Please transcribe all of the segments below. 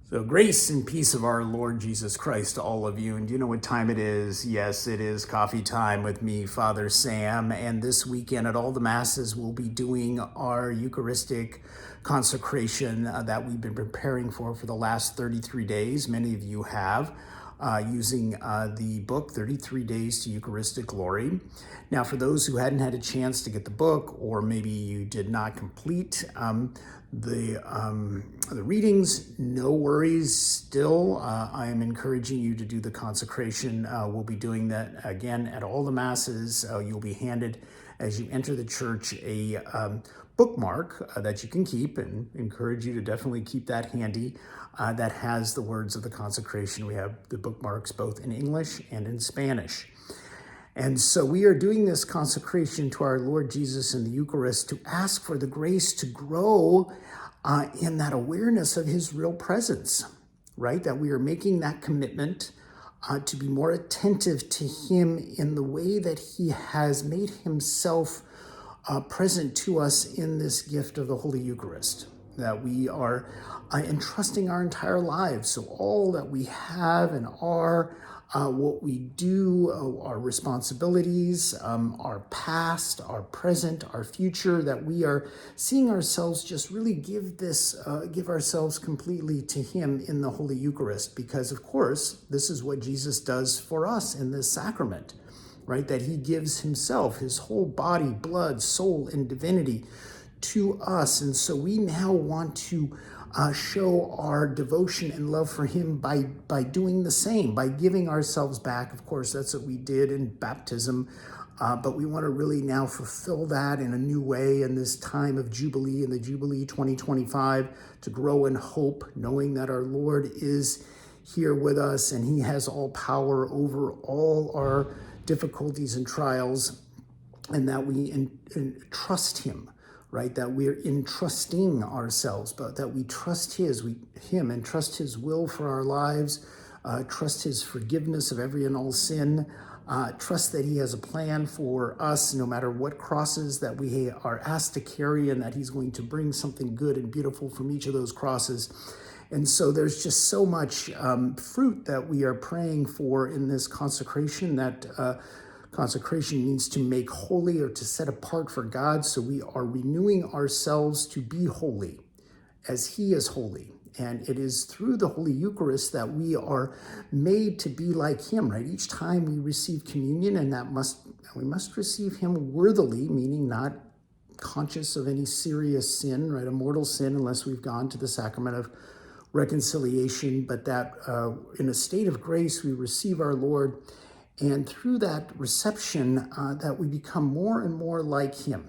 So grace and peace of our Lord Jesus Christ to all of you. And do you know what time it is? Yes, it is coffee time with me, Father Sam. And this weekend at all the masses, we'll be doing our Eucharistic consecration that we've been preparing for the last 33 days. Many of you have. Using the book, 33 Days to Eucharistic Glory. Now, for those who hadn't had a chance to get the book, or maybe you did not complete the readings, no worries still. I am encouraging you to do the consecration. We'll be doing that again at all the masses. You'll be handed, as you enter the church, a bookmark that you can keep, and encourage you to definitely keep that handy. That has the words of the consecration. We have the bookmarks both in English and in Spanish. And so we are doing this consecration to our Lord Jesus in the Eucharist to ask for the grace to grow in that awareness of his real presence, right? That we are making that commitment to be more attentive to him in the way that he has made himself present to us in this gift of the Holy Eucharist, that we are entrusting our entire lives. So all that we have and are, what we do, our responsibilities, our past, our present, our future, that we are seeing ourselves just really give ourselves completely to him in the Holy Eucharist. Because of course, this is what Jesus does for us in this sacrament, right? That he gives himself, his whole body, blood, soul, and divinity to us. And so we now want to show our devotion and love for him by doing the same, by giving ourselves back. Of course, that's what we did in baptism, but we want to really now fulfill that in a new way in this time of Jubilee, in the Jubilee 2025, to grow in hope, knowing that our Lord is here with us and he has all power over all our difficulties and trials, and that we trust him, right? That we're entrusting ourselves, but that we trust him and trust his will for our lives, trust his forgiveness of every and all sin, trust that he has a plan for us no matter what crosses that we are asked to carry, and that he's going to bring something good and beautiful from each of those crosses. And so there's just so much fruit that we are praying for in this consecration. That consecration means to make holy or to set apart for God. So we are renewing ourselves to be holy as he is holy. And it is through the Holy Eucharist that we are made to be like him, right? Each time we receive communion, and we must receive him worthily, meaning not conscious of any serious sin, right? A mortal sin, unless we've gone to the sacrament of reconciliation, but that in a state of grace we receive our Lord, and through that reception that we become more and more like him,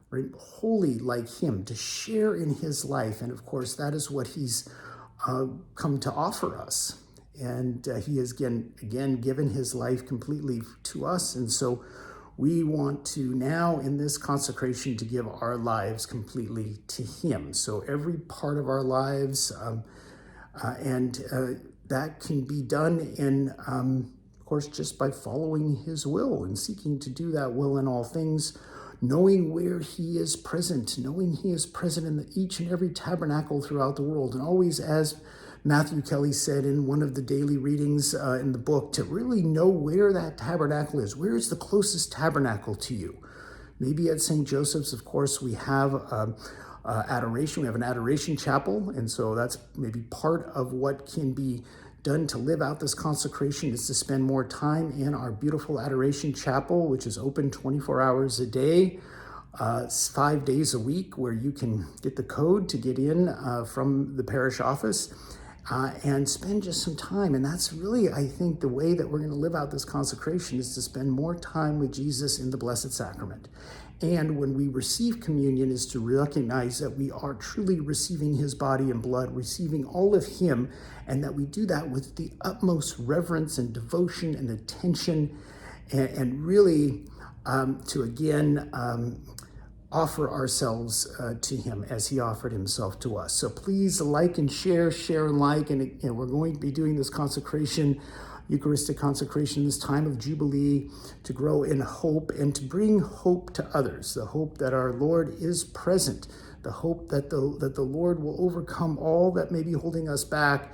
right? Holy like him, to share in his life. And of course that is what he's come to offer us, and he has again given his life completely to us. And so we want to now, in this consecration, to give our lives completely to him. So every part of our lives, that can be done in, of course, just by following his will and seeking to do that will in all things, knowing where he is present, knowing he is present in each and every tabernacle throughout the world. And always, as Matthew Kelly said in one of the daily readings in the book, to really know where that tabernacle is. Where is the closest tabernacle to you? Maybe at St. Joseph's, of course, we have adoration. We have an adoration chapel. And so that's maybe part of what can be done to live out this consecration, is to spend more time in our beautiful adoration chapel, which is open 24 hours a day, 5 days a week, where you can get the code to get in from the parish office. And spend just some time. And that's really, I think, the way that we're going to live out this consecration, is to spend more time with Jesus in the Blessed Sacrament. And when we receive communion, is to recognize that we are truly receiving his body and blood, receiving all of him, and that we do that with the utmost reverence and devotion and attention, and really to again offer ourselves to him as he offered himself to us. So please like and share and like, and we're going to be doing this consecration, Eucharistic consecration, this time of Jubilee, to grow in hope and to bring hope to others, the hope that our Lord is present, the hope that the Lord will overcome all that may be holding us back,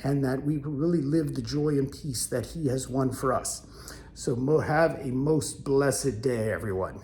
and that we will really live the joy and peace that he has won for us. So have a most blessed day, everyone.